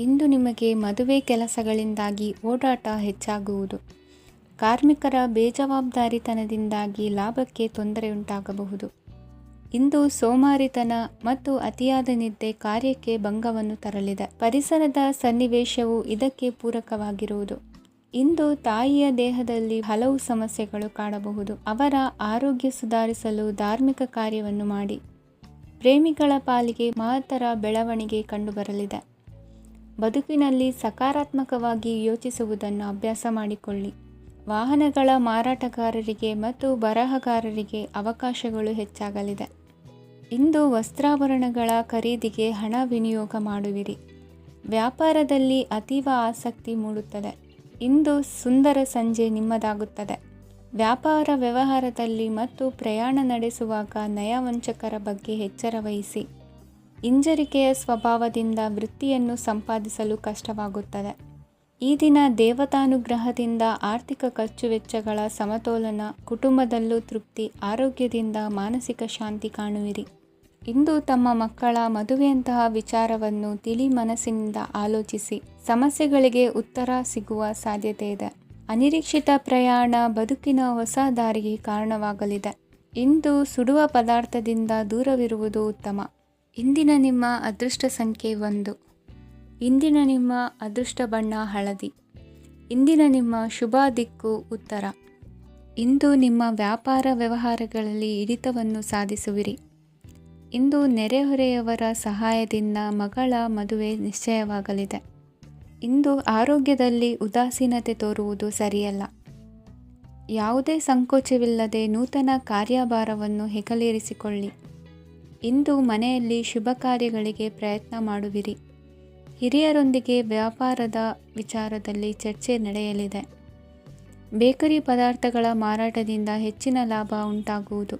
ಇಂದು ನಿಮಗೆ ಮದುವೆ ಕೆಲಸಗಳಿಂದಾಗಿ ಓಡಾಟ ಹೆಚ್ಚಾಗುವುದು. ಕಾರ್ಮಿಕರ ಬೇಜವಾಬ್ದಾರಿತನದಿಂದಾಗಿ ಲಾಭಕ್ಕೆ ತೊಂದರೆಯುಂಟಾಗಬಹುದು. ಇಂದು ಸೋಮಾರಿತನ ಮತ್ತು ಅತಿಯಾದ ನಿದ್ದೆ ಕಾರ್ಯಕ್ಕೆ ಭಂಗವನ್ನು ತರಲಿದೆ. ಪರಿಸರದ ಸನ್ನಿವೇಶವು ಇದಕ್ಕೆ ಪೂರಕವಾಗಿರುವುದು. ಇಂದು ತಾಯಿಯ ದೇಹದಲ್ಲಿ ಹಲವು ಸಮಸ್ಯೆಗಳು ಕಾಡಬಹುದು. ಅವರ ಆರೋಗ್ಯ ಸುಧಾರಿಸಲು ಧಾರ್ಮಿಕ ಕಾರ್ಯವನ್ನು ಮಾಡಿ. ಪ್ರೇಮಿಗಳ ಪಾಲಿಗೆ ಮಹತ್ತರ ಬೆಳವಣಿಗೆ ಕಂಡುಬರಲಿದೆ. ಬದುಕಿನಲ್ಲಿ ಸಕಾರಾತ್ಮಕವಾಗಿ ಯೋಚಿಸುವುದನ್ನು ಅಭ್ಯಾಸ ಮಾಡಿಕೊಳ್ಳಿ. ವಾಹನಗಳ ಮಾರಾಟಗಾರರಿಗೆ ಮತ್ತು ಬರಹಗಾರರಿಗೆ ಅವಕಾಶಗಳು ಹೆಚ್ಚಾಗಲಿದೆ. ಇಂದು ವಸ್ತ್ರಾಭರಣಗಳ ಖರೀದಿಗೆ ಹಣ ವಿನಿಯೋಗ ಮಾಡುವಿರಿ. ವ್ಯಾಪಾರದಲ್ಲಿ ಅತೀವ ಆಸಕ್ತಿ ಮೂಡುತ್ತದೆ. ಇಂದು ಸುಂದರ ಸಂಜೆ ನಿಮ್ಮದಾಗುತ್ತದೆ. ವ್ಯಾಪಾರ ವ್ಯವಹಾರದಲ್ಲಿ ಮತ್ತು ಪ್ರಯಾಣ ನಡೆಸುವಾಗ ನಯವಂಚಕರ ಬಗ್ಗೆ ಎಚ್ಚರ ವಹಿಸಿ. ಹಿಂಜರಿಕೆಯ ಸ್ವಭಾವದಿಂದ ವೃತ್ತಿಯನ್ನು ಸಂಪಾದಿಸಲು ಕಷ್ಟವಾಗುತ್ತದೆ. ಈ ದಿನ ದೇವತಾನುಗ್ರಹದಿಂದ ಆರ್ಥಿಕ ಖರ್ಚು ವೆಚ್ಚಗಳ ಸಮತೋಲನ, ಕುಟುಂಬದಲ್ಲೂ ತೃಪ್ತಿ, ಆರೋಗ್ಯದಿಂದ ಮಾನಸಿಕ ಶಾಂತಿ ಕಾಣುವಿರಿ. ಇಂದು ತಮ್ಮ ಮಕ್ಕಳ ಮದುವೆಯಂತಹ ವಿಚಾರವನ್ನು ತಿಳಿ ಮನಸ್ಸಿನಿಂದ ಆಲೋಚಿಸಿ. ಸಮಸ್ಯೆಗಳಿಗೆ ಉತ್ತರ ಸಿಗುವ ಸಾಧ್ಯತೆ ಇದೆ. ಅನಿರೀಕ್ಷಿತ ಪ್ರಯಾಣ ಬದುಕಿನ ಹೊಸ ದಾರಿಗೆ ಕಾರಣವಾಗಲಿದೆ. ಇಂದು ಸುಡುವ ಪದಾರ್ಥದಿಂದ ದೂರವಿರುವುದು ಉತ್ತಮ. ಇಂದಿನ ನಿಮ್ಮ ಅದೃಷ್ಟ ಸಂಖ್ಯೆ 1. ಇಂದಿನ ನಿಮ್ಮ ಅದೃಷ್ಟ ಬಣ್ಣ ಹಳದಿ. ಇಂದಿನ ನಿಮ್ಮ ಶುಭ ದಿಕ್ಕು ಉತ್ತರ. ಇಂದು ನಿಮ್ಮ ವ್ಯಾಪಾರ ವ್ಯವಹಾರಗಳಲ್ಲಿ ಹಿಡಿತವನ್ನು ಸಾಧಿಸುವಿರಿ. ಇಂದು ನೆರೆಹೊರೆಯವರ ಸಹಾಯದಿಂದ ಮಗಳ ಮದುವೆ ನಿಶ್ಚಯವಾಗಲಿದೆ. ಇಂದು ಆರೋಗ್ಯದಲ್ಲಿ ಉದಾಸೀನತೆ ತೋರುವುದು ಸರಿಯಲ್ಲ. ಯಾವುದೇ ಸಂಕೋಚವಿಲ್ಲದೆ ನೂತನ ಕಾರ್ಯಭಾರವನ್ನು ಹೆಗಲೇರಿಸಿಕೊಳ್ಳಿ. ಇಂದು ಮನೆಯಲ್ಲಿ ಶುಭ ಕಾರ್ಯಗಳಿಗೆ ಪ್ರಯತ್ನ ಮಾಡುವಿರಿ. ಹಿರಿಯರೊಂದಿಗೆ ವ್ಯಾಪಾರದ ವಿಚಾರದಲ್ಲಿ ಚರ್ಚೆ ನಡೆಯಲಿದೆ. ಬೇಕರಿ ಪದಾರ್ಥಗಳ ಮಾರಾಟದಿಂದ ಹೆಚ್ಚಿನ ಲಾಭ ಉಂಟಾಗುವುದು.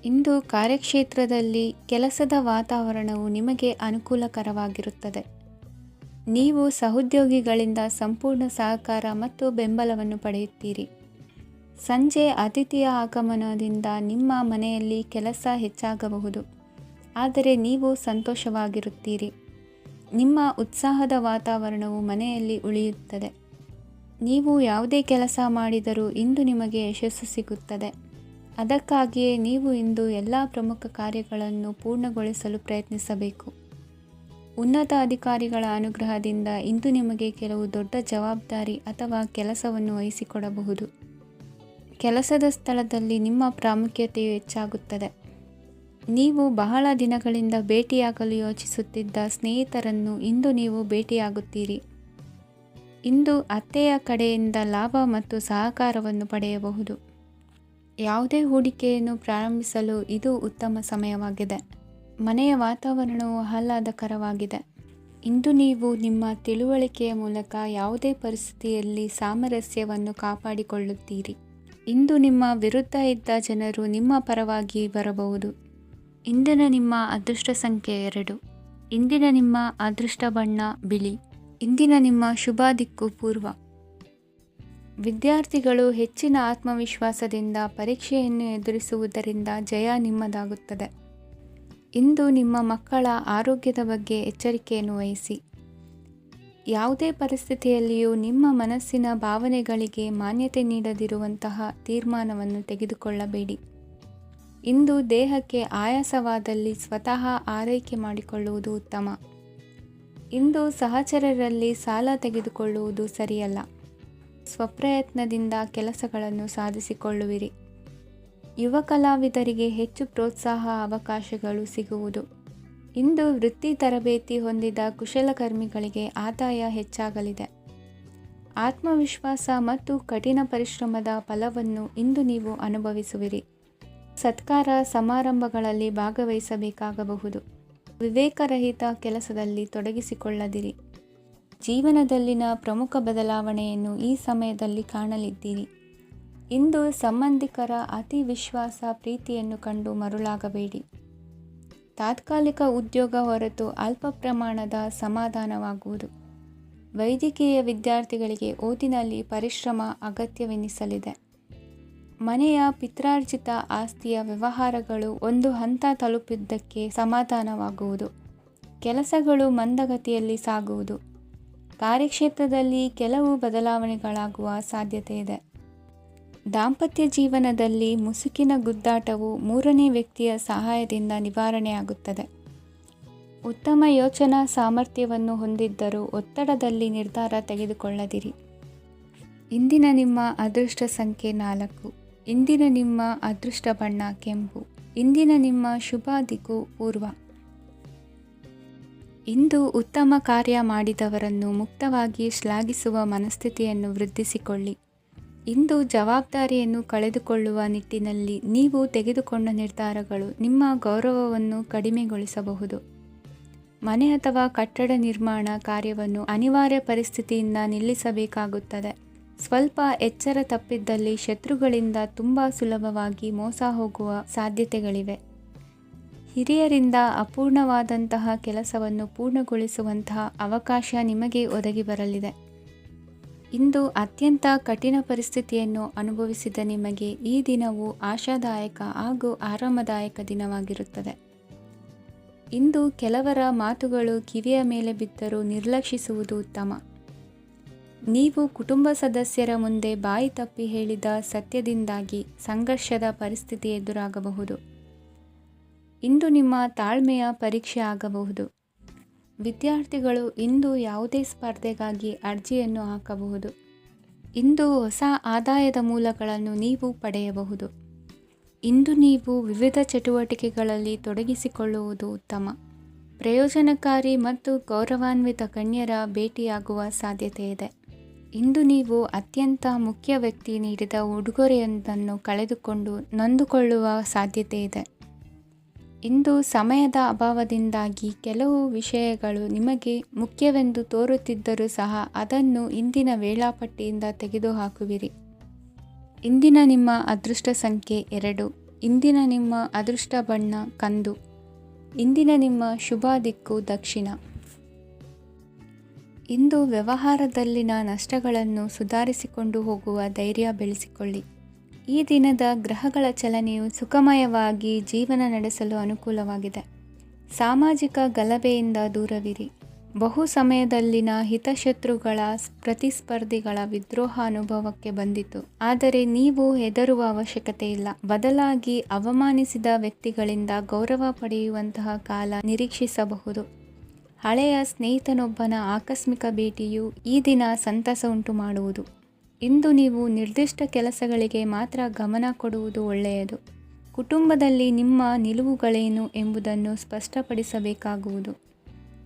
ಇಂದು ಕಾರ್ಯಕ್ಷೇತ್ರದಲ್ಲಿ ಕೆಲಸದ ವಾತಾವರಣವು ನಿಮಗೆ ಅನುಕೂಲಕರವಾಗಿರುತ್ತದೆ. ನೀವು ಸಹೋದ್ಯೋಗಿಗಳಿಂದ ಸಂಪೂರ್ಣ ಸಹಕಾರ ಮತ್ತು ಬೆಂಬಲವನ್ನು ಪಡೆಯುತ್ತೀರಿ. ಸಂಜೆ ಅತಿಥಿಯ ಆಗಮನದಿಂದ ನಿಮ್ಮ ಮನೆಯಲ್ಲಿ ಕೆಲಸ ಹೆಚ್ಚಾಗಬಹುದು, ಆದರೆ ನೀವು ಸಂತೋಷವಾಗಿರುತ್ತೀರಿ. ನಿಮ್ಮ ಉತ್ಸಾಹದ ವಾತಾವರಣವು ಮನೆಯಲ್ಲಿ ಉಳಿಯುತ್ತದೆ. ನೀವು ಯಾವುದೇ ಕೆಲಸ ಮಾಡಿದರೂ ಇಂದು ನಿಮಗೆ ಯಶಸ್ಸು ಸಿಗುತ್ತದೆ. ಅದಕ್ಕಾಗಿಯೇ ನೀವು ಇಂದು ಎಲ್ಲ ಪ್ರಮುಖ ಕಾರ್ಯಗಳನ್ನು ಪೂರ್ಣಗೊಳಿಸಲು ಪ್ರಯತ್ನಿಸಬೇಕು. ಉನ್ನತ ಅಧಿಕಾರಿಗಳ ಅನುಗ್ರಹದಿಂದ ಇಂದು ನಿಮಗೆ ಕೆಲವು ದೊಡ್ಡ ಜವಾಬ್ದಾರಿ ಅಥವಾ ಕೆಲಸವನ್ನು ವಹಿಸಿಕೊಡಬಹುದು. ಕೆಲಸದ ಸ್ಥಳದಲ್ಲಿ ನಿಮ್ಮ ಪ್ರಾಮುಖ್ಯತೆಯು ಹೆಚ್ಚಾಗುತ್ತದೆ. ನೀವು ಬಹಳ ದಿನಗಳಿಂದ ಭೇಟಿಯಾಗಲು ಯೋಚಿಸುತ್ತಿದ್ದ ಸ್ನೇಹಿತರನ್ನು ಇಂದು ನೀವು ಭೇಟಿಯಾಗುತ್ತೀರಿ. ಇಂದು ಅತ್ತೆಯ ಕಡೆಯಿಂದ ಲಾಭ ಮತ್ತು ಸಹಕಾರವನ್ನು ಪಡೆಯಬಹುದು. ಯಾವುದೇ ಹೂಡಿಕೆಯನ್ನು ಪ್ರಾರಂಭಿಸಲು ಇದು ಉತ್ತಮ ಸಮಯವಾಗಿದೆ. ಮನೆಯ ವಾತಾವರಣವು ಆಹ್ಲಾದಕರವಾಗಿದೆ. ಇಂದು ನೀವು ನಿಮ್ಮ ತಿಳುವಳಿಕೆಯ ಮೂಲಕ ಯಾವುದೇ ಪರಿಸ್ಥಿತಿಯಲ್ಲಿ ಸಾಮರಸ್ಯವನ್ನು ಕಾಪಾಡಿಕೊಳ್ಳುತ್ತೀರಿ. ಇಂದು ನಿಮ್ಮ ವಿರುದ್ಧ ಇದ್ದ ಜನರು ನಿಮ್ಮ ಪರವಾಗಿ ಬರಬಹುದು. ಇಂದಿನ ನಿಮ್ಮ ಅದೃಷ್ಟ ಸಂಖ್ಯೆ 2. ಇಂದಿನ ನಿಮ್ಮ ಅದೃಷ್ಟ ಬಣ್ಣ ಬಿಳಿ. ಇಂದಿನ ನಿಮ್ಮ ಶುಭ ದಿಕ್ಕು ಪೂರ್ವ. ವಿದ್ಯಾರ್ಥಿಗಳು ಹೆಚ್ಚಿನ ಆತ್ಮವಿಶ್ವಾಸದಿಂದ ಪರೀಕ್ಷೆಯನ್ನು ಎದುರಿಸುವುದರಿಂದ ಜಯ ನಿಮ್ಮದಾಗುತ್ತದೆ. ಇಂದು ನಿಮ್ಮ ಮಕ್ಕಳ ಆರೋಗ್ಯದ ಬಗ್ಗೆ ಎಚ್ಚರಿಕೆಯನ್ನು ವಹಿಸಿ. ಯಾವುದೇ ಪರಿಸ್ಥಿತಿಯಲ್ಲಿಯೂ ನಿಮ್ಮ ಮನಸ್ಸಿನ ಭಾವನೆಗಳಿಗೆ ಮಾನ್ಯತೆ ನೀಡದಿರುವಂತಹ ತೀರ್ಮಾನವನ್ನು ತೆಗೆದುಕೊಳ್ಳಬೇಡಿ. ಇಂದು ದೇಹಕ್ಕೆ ಆಯಾಸವಾದಲ್ಲಿ ಸ್ವತಃ ಆರೈಕೆ ಮಾಡಿಕೊಳ್ಳುವುದು ಉತ್ತಮ. ಇಂದು ಸಹಚರರಲ್ಲಿ ಸಾಲ ತೆಗೆದುಕೊಳ್ಳುವುದು ಸರಿಯಲ್ಲ. ಸ್ವಪ್ರಯತ್ನದಿಂದ ಕೆಲಸಗಳನ್ನು ಸಾಧಿಸಿಕೊಳ್ಳುವಿರಿ. ಯುವ ಕಲಾವಿದರಿಗೆ ಹೆಚ್ಚು ಪ್ರೋತ್ಸಾಹ ಅವಕಾಶಗಳು ಸಿಗುವುದು. ಇಂದು ವೃತ್ತಿ ತರಬೇತಿ ಹೊಂದಿದ ಕುಶಲಕರ್ಮಿಗಳಿಗೆ ಆದಾಯ ಹೆಚ್ಚಾಗಲಿದೆ. ಆತ್ಮವಿಶ್ವಾಸ ಮತ್ತು ಕಠಿಣ ಪರಿಶ್ರಮದ ಫಲವನ್ನು ಇಂದು ನೀವು ಅನುಭವಿಸುವಿರಿ. ಸತ್ಕಾರ ಸಮಾರಂಭಗಳಲ್ಲಿ ಭಾಗವಹಿಸಬೇಕಾಗಬಹುದು. ವಿವೇಕರಹಿತ ಕೆಲಸದಲ್ಲಿ ತೊಡಗಿಸಿಕೊಳ್ಳದಿರಿ. ಜೀವನದಲ್ಲಿನ ಪ್ರಮುಖ ಬದಲಾವಣೆಯನ್ನು ಈ ಸಮಯದಲ್ಲಿ ಕಾಣಲಿದ್ದೀರಿ. ಇಂದು ಸಂಬಂಧಿಕರ ಅತಿ ವಿಶ್ವಾಸ ಪ್ರೀತಿಯನ್ನು ಕಂಡು ಮರುಳಾಗಬೇಡಿ. ತಾತ್ಕಾಲಿಕ ಉದ್ಯೋಗ ಹೊರತು ಅಲ್ಪ ಪ್ರಮಾಣದ ಸಮಾಧಾನವಾಗುವುದು. ವೈದ್ಯಕೀಯ ವಿದ್ಯಾರ್ಥಿಗಳಿಗೆ ಓದಿನಲ್ಲಿ ಪರಿಶ್ರಮ ಅಗತ್ಯವೆನಿಸಲಿದೆ. ಮನೆಯ ಪಿತ್ರಾರ್ಜಿತ ಆಸ್ತಿಯ ವ್ಯವಹಾರಗಳು ಒಂದು ಹಂತ ತಲುಪಿದ್ದಕ್ಕೆ ಸಮಾಧಾನವಾಗುವುದು. ಕೆಲಸಗಳು ಮಂದಗತಿಯಲ್ಲಿ ಸಾಗುವುದು. ಕಾರ್ಯಕ್ಷೇತ್ರದಲ್ಲಿ ಕೆಲವು ಬದಲಾವಣೆಗಳಾಗುವ ಸಾಧ್ಯತೆ ಇದೆ. ದಾಂಪತ್ಯ ಜೀವನದಲ್ಲಿ ಮುಸುಕಿನ ಗುದ್ದಾಟವು ಮೂರನೇ ವ್ಯಕ್ತಿಯ ಸಹಾಯದಿಂದ ನಿವಾರಣೆಯಾಗುತ್ತದೆ. ಉತ್ತಮ ಯೋಚನಾ ಸಾಮರ್ಥ್ಯವನ್ನು ಹೊಂದಿದ್ದರೂ ಒತ್ತಡದಲ್ಲಿ ನಿರ್ಧಾರ ತೆಗೆದುಕೊಳ್ಳದಿರಿ. ಇಂದಿನ ನಿಮ್ಮ ಅದೃಷ್ಟ ಸಂಖ್ಯೆ 4. ಇಂದಿನ ನಿಮ್ಮ ಅದೃಷ್ಟ ಬಣ್ಣ ಕೆಂಪು. ಇಂದಿನ ನಿಮ್ಮ ಶುಭ ದಿಕ್ಕು ಪೂರ್ವ. ಇಂದು ಉತ್ತಮ ಕಾರ್ಯ ಮಾಡಿದವರನ್ನು ಮುಕ್ತವಾಗಿ ಶ್ಲಾಘಿಸುವ ಮನಸ್ಥಿತಿಯನ್ನು ವೃದ್ಧಿಸಿಕೊಳ್ಳಿ. ಇಂದು ಜವಾಬ್ದಾರಿಯನ್ನು ಕಳೆದುಕೊಳ್ಳುವ ನಿಟ್ಟಿನಲ್ಲಿ ನೀವು ತೆಗೆದುಕೊಂಡ ನಿರ್ಧಾರಗಳು ನಿಮ್ಮ ಗೌರವವನ್ನು ಕಡಿಮೆಗೊಳಿಸಬಹುದು. ಮನೆ ಅಥವಾ ಕಟ್ಟಡ ನಿರ್ಮಾಣ ಕಾರ್ಯವನ್ನು ಅನಿವಾರ್ಯ ಪರಿಸ್ಥಿತಿಯಿಂದ ನಿಲ್ಲಿಸಬೇಕಾಗುತ್ತದೆ. ಸ್ವಲ್ಪ ಎಚ್ಚರ ತಪ್ಪಿದ್ದಲ್ಲಿ ಶತ್ರುಗಳಿಂದ ತುಂಬ ಸುಲಭವಾಗಿ ಮೋಸ ಹೋಗುವ ಸಾಧ್ಯತೆಗಳಿವೆ. ಹಿರಿಯರಿಂದ ಅಪೂರ್ಣವಾದಂತಹ ಕೆಲಸವನ್ನು ಪೂರ್ಣಗೊಳಿಸುವಂತಹ ಅವಕಾಶ ನಿಮಗೆ ಒದಗಿ ಬರಲಿದೆ. ಇಂದು ಅತ್ಯಂತ ಕಠಿಣ ಪರಿಸ್ಥಿತಿಯನ್ನು ಅನುಭವಿಸಿದ ನಿಮಗೆ ಈ ದಿನವು ಆಶಾದಾಯಕ ಹಾಗೂ ಆರಾಮದಾಯಕ ದಿನವಾಗಿರುತ್ತದೆ. ಇಂದು ಕೆಲವರ ಮಾತುಗಳು ಕಿವಿಯ ಮೇಲೆ ಬಿದ್ದರೂ ನಿರ್ಲಕ್ಷಿಸುವುದು ಉತ್ತಮ. ನೀವು ಕುಟುಂಬ ಸದಸ್ಯರ ಮುಂದೆ ಬಾಯಿ ತಪ್ಪಿ ಹೇಳಿದ ಸತ್ಯದಿಂದಾಗಿ ಸಂಘರ್ಷದ ಪರಿಸ್ಥಿತಿ ಎದುರಾಗಬಹುದು. ಇಂದು ನಿಮ್ಮ ತಾಳ್ಮೆಯ ಪರೀಕ್ಷೆ ಆಗಬಹುದು. ವಿದ್ಯಾರ್ಥಿಗಳು ಇಂದು ಯಾವುದೇ ಸ್ಪರ್ಧೆಗಾಗಿ ಅರ್ಜಿಯನ್ನು ಹಾಕಬಹುದು. ಇಂದು ಹೊಸ ಆದಾಯದ ಮೂಲಗಳನ್ನು ನೀವು ಪಡೆಯಬಹುದು. ಇಂದು ನೀವು ವಿವಿಧ ಚಟುವಟಿಕೆಗಳಲ್ಲಿ ತೊಡಗಿಸಿಕೊಳ್ಳುವುದು ಉತ್ತಮ. ಪ್ರಯೋಜನಕಾರಿ ಮತ್ತು ಗೌರವಾನ್ವಿತ ಗಣ್ಯರ ಭೇಟಿಯಾಗುವ ಸಾಧ್ಯತೆ ಇದೆ. ಇಂದು ನೀವು ಅತ್ಯಂತ ಮುಖ್ಯ ವ್ಯಕ್ತಿ ನೀಡಿದ ಉಡುಗೊರೆಯೊಂದನ್ನು ಕಳೆದುಕೊಂಡು ನೊಂದುಕೊಳ್ಳುವ ಸಾಧ್ಯತೆ ಇದೆ. ಇಂದು ಸಮಯದ ಅಭಾವದಿಂದಾಗಿ ಕೆಲವು ವಿಷಯಗಳು ನಿಮಗೆ ಮುಖ್ಯವೆಂದು ತೋರುತ್ತಿದ್ದರೂ ಸಹ ಅದನ್ನು ಇಂದಿನ ವೇಳಾಪಟ್ಟಿಯಿಂದ ತೆಗೆದುಹಾಕುವಿರಿ. ಇಂದಿನ ನಿಮ್ಮ ಅದೃಷ್ಟ ಸಂಖ್ಯೆ 2. ಇಂದಿನ ನಿಮ್ಮ ಅದೃಷ್ಟ ಬಣ್ಣ ಕಂದು. ಇಂದಿನ ನಿಮ್ಮ ಶುಭ ದಿಕ್ಕು ದಕ್ಷಿಣ. ಇಂದು ವ್ಯವಹಾರದಲ್ಲಿನ ನಷ್ಟಗಳನ್ನು ಸುಧಾರಿಸಿಕೊಂಡು ಹೋಗುವ ಧೈರ್ಯ ಬೆಳೆಸಿಕೊಳ್ಳಿ. ಈ ದಿನದ ಗ್ರಹಗಳ ಚಲನೆಯು ಸುಖಮಯವಾಗಿ ಜೀವನ ನಡೆಸಲು ಅನುಕೂಲವಾಗಿದೆ. ಸಾಮಾಜಿಕ ಗಲಭೆಯಿಂದ ದೂರವಿರಿ. ಬಹು ಸಮಯದಲ್ಲಿನ ಹಿತಶತ್ರುಗಳ ಪ್ರತಿಸ್ಪರ್ಧಿಗಳ ವಿದ್ರೋಹ ಅನುಭವಕ್ಕೆ ಬಂದಿತು. ಆದರೆ ನೀವು ಹೆದರುವ ಅವಶ್ಯಕತೆ ಇಲ್ಲ. ಬದಲಾಗಿ ಅವಮಾನಿಸಿದ ವ್ಯಕ್ತಿಗಳಿಂದ ಗೌರವ ಪಡೆಯುವಂತಹ ಕಾಲ ನಿರೀಕ್ಷಿಸಬಹುದು. ಹಳೆಯ ಸ್ನೇಹಿತನೊಬ್ಬನ ಆಕಸ್ಮಿಕ ಭೇಟಿಯು ಈ ದಿನ ಸಂತಸ ಉಂಟು ಮಾಡುವುದು. ಇಂದು ನೀವು ನಿರ್ದಿಷ್ಟ ಕೆಲಸಗಳಿಗೆ ಮಾತ್ರ ಗಮನ ಕೊಡುವುದು ಒಳ್ಳೆಯದು. ಕುಟುಂಬದಲ್ಲಿ ನಿಮ್ಮ ನಿಲುವುಗಳೇನು ಎಂಬುದನ್ನು ಸ್ಪಷ್ಟಪಡಿಸಬೇಕಾಗುವುದು.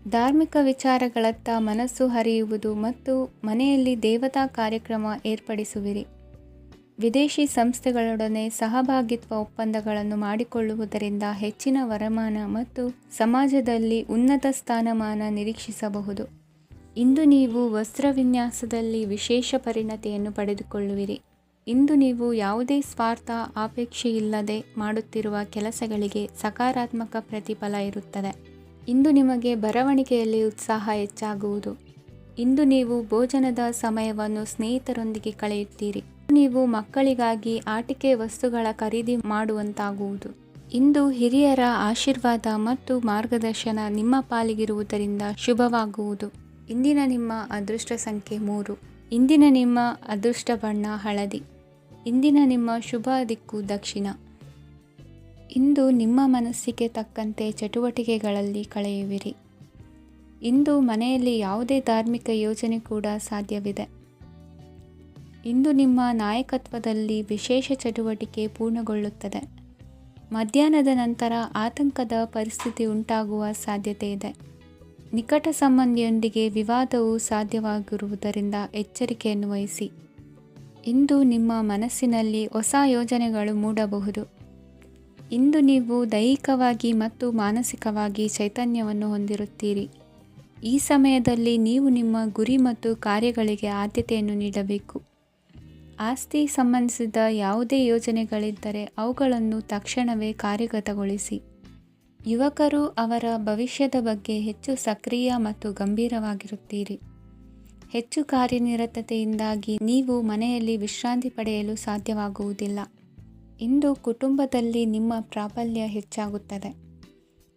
ಧಾರ್ಮಿಕ ವಿಚಾರಗಳತ್ತ ಮನಸ್ಸು ಹರಿಯುವುದು ಮತ್ತು ಮನೆಯಲ್ಲಿ ದೇವತಾ ಕಾರ್ಯಕ್ರಮ ಏರ್ಪಡಿಸುವಿರಿ. ವಿದೇಶಿ ಸಂಸ್ಥೆಗಳೊಡನೆ ಸಹಭಾಗಿತ್ವ ಒಪ್ಪಂದಗಳನ್ನು ಮಾಡಿಕೊಳ್ಳುವುದರಿಂದ ಹೆಚ್ಚಿನ ವರಮಾನ ಮತ್ತು ಸಮಾಜದಲ್ಲಿ ಉನ್ನತ ಸ್ಥಾನಮಾನ ನಿರೀಕ್ಷಿಸಬಹುದು. ಇಂದು ನೀವು ವಸ್ತ್ರವಿನ್ಯಾಸದಲ್ಲಿ ವಿಶೇಷ ಪರಿಣತಿಯನ್ನು ಪಡೆದುಕೊಳ್ಳುವಿರಿ. ಇಂದು ನೀವು ಯಾವುದೇ ಸ್ವಾರ್ಥ ಅಪೇಕ್ಷೆಯಿಲ್ಲದೆ ಮಾಡುತ್ತಿರುವ ಕೆಲಸಗಳಿಗೆ ಸಕಾರಾತ್ಮಕ ಪ್ರತಿಫಲ ಇರುತ್ತದೆ. ಇಂದು ನಿಮಗೆ ಬರವಣಿಗೆಯಲ್ಲಿ ಉತ್ಸಾಹ ಹೆಚ್ಚಾಗುವುದು. ಇಂದು ನೀವು ಭೋಜನದ ಸಮಯವನ್ನು ಸ್ನೇಹಿತರೊಂದಿಗೆ ಕಳೆಯುತ್ತೀರಿ. ನೀವು ಮಕ್ಕಳಿಗಾಗಿ ಆಟಿಕೆ ವಸ್ತುಗಳ ಖರೀದಿ ಮಾಡುವಂತಾಗುವುದು. ಇಂದು ಹಿರಿಯರ ಆಶೀರ್ವಾದ ಮತ್ತು ಮಾರ್ಗದರ್ಶನ ನಿಮ್ಮ ಪಾಲಿಗಿರುವುದರಿಂದ ಶುಭವಾಗುವುದು. ಇಂದಿನ ನಿಮ್ಮ ಅದೃಷ್ಟ ಸಂಖ್ಯೆ 3. ಇಂದಿನ ನಿಮ್ಮ ಅದೃಷ್ಟ ಬಣ್ಣ ಹಳದಿ. ಇಂದಿನ ನಿಮ್ಮ ಶುಭ ದಿಕ್ಕು ದಕ್ಷಿಣ. ಇಂದು ನಿಮ್ಮ ಮನಸ್ಸಿಗೆ ತಕ್ಕಂತೆ ಚಟುವಟಿಕೆಗಳಲ್ಲಿ ಕಳೆಯುವಿರಿ. ಇಂದು ಮನೆಯಲ್ಲಿ ಯಾವುದೇ ಧಾರ್ಮಿಕ ಯೋಜನೆ ಕೂಡ ಸಾಧ್ಯವಿದೆ. ಇಂದು ನಿಮ್ಮ ನಾಯಕತ್ವದಲ್ಲಿ ವಿಶೇಷ ಚಟುವಟಿಕೆ ಪೂರ್ಣಗೊಳ್ಳುತ್ತದೆ. ಮಧ್ಯಾಹ್ನದ ನಂತರ ಆತಂಕದ ಪರಿಸ್ಥಿತಿ ಉಂಟಾಗುವ ಸಾಧ್ಯತೆ ಇದೆ. ನಿಕಟ ಸಂಬಂಧಿಯೊಂದಿಗೆ ವಿವಾದವು ಸಾಧ್ಯವಾಗಿರುವುದರಿಂದ ಎಚ್ಚರಿಕೆಯನ್ನು ವಹಿಸಿ. ಇಂದು ನಿಮ್ಮ ಮನಸ್ಸಿನಲ್ಲಿ ಹೊಸ ಯೋಜನೆಗಳು ಮೂಡಬಹುದು. ಇಂದು ನೀವು ದೈಹಿಕವಾಗಿ ಮತ್ತು ಮಾನಸಿಕವಾಗಿ ಚೈತನ್ಯವನ್ನು ಹೊಂದಿರುತ್ತೀರಿ. ಈ ಸಮಯದಲ್ಲಿ ನೀವು ನಿಮ್ಮ ಗುರಿ ಮತ್ತು ಕಾರ್ಯಗಳಿಗೆ ಆದ್ಯತೆಯನ್ನು ನೀಡಬೇಕು. ಆಸ್ತಿ ಸಂಬಂಧಿಸಿದ ಯಾವುದೇ ಯೋಜನೆಗಳಿದ್ದರೆ ಅವುಗಳನ್ನು ತಕ್ಷಣವೇ ಕಾರ್ಯಗತಗೊಳಿಸಿ. ಯುವಕರು ಅವರ ಭವಿಷ್ಯದ ಬಗ್ಗೆ ಹೆಚ್ಚು ಸಕ್ರಿಯ ಮತ್ತು ಗಂಭೀರವಾಗಿರುತ್ತೀರಿ. ಹೆಚ್ಚು ಕಾರ್ಯನಿರತತೆಯಿಂದಾಗಿ ನೀವು ಮನೆಯಲ್ಲಿ ವಿಶ್ರಾಂತಿ ಪಡೆಯಲು ಸಾಧ್ಯವಾಗುವುದಿಲ್ಲ. ಇಂದು ಕುಟುಂಬದಲ್ಲಿ ನಿಮ್ಮ ಪ್ರಾಬಲ್ಯ ಹೆಚ್ಚಾಗುತ್ತದೆ.